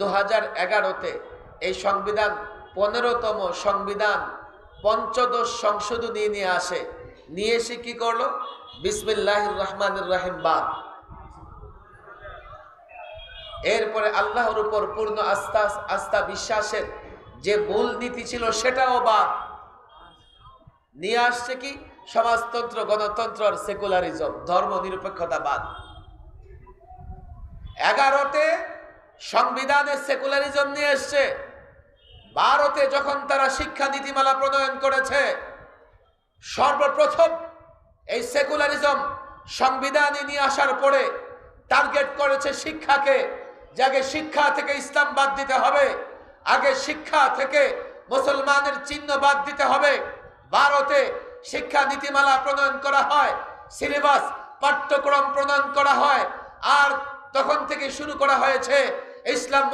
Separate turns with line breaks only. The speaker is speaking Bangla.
2011-তে এই সংবিধান 15তম সংবিধান পঞ্চদশ সংশোধনী নিয়ে আসে। নিয়ে এসে কি করলো? বিসমিল্লাহির রহমানির রহিম বাদ। এরপরে আল্লাহর উপর পূর্ণ আস্থা বিশ্বাসের যে মূল নীতি ছিল সেটাও বাদ। নিয়ে আসছে কি? সমাজতন্ত্র, গণতন্ত্র আর সেকুলারিজম, ধর্ম নিরপেক্ষতা বাদ। 11তে সংবিধানে সেকুলারিজম নিয়ে এসছে। 12তে যখন তারা শিক্ষা নীতিমালা প্রণয়ন করেছে, সর্বপ্রথম এই সেকুলারিজম সংবিধানে নিয়ে আসার পরে টার্গেট করেছে শিক্ষাকে। যে আগে শিক্ষা থেকে ইসলাম বাদ দিতে হবে, আগে শিক্ষা থেকে মুসলমানের চিহ্ন বাদ দিতে হবে। 12তে শিক্ষা নীতিমালা প্রণয়ন করা হয়, সিলেবাস পাঠ্যক্রম প্রণয়ন করা হয়, আর তখন থেকে শুরু করা হয়েছে ইসলাম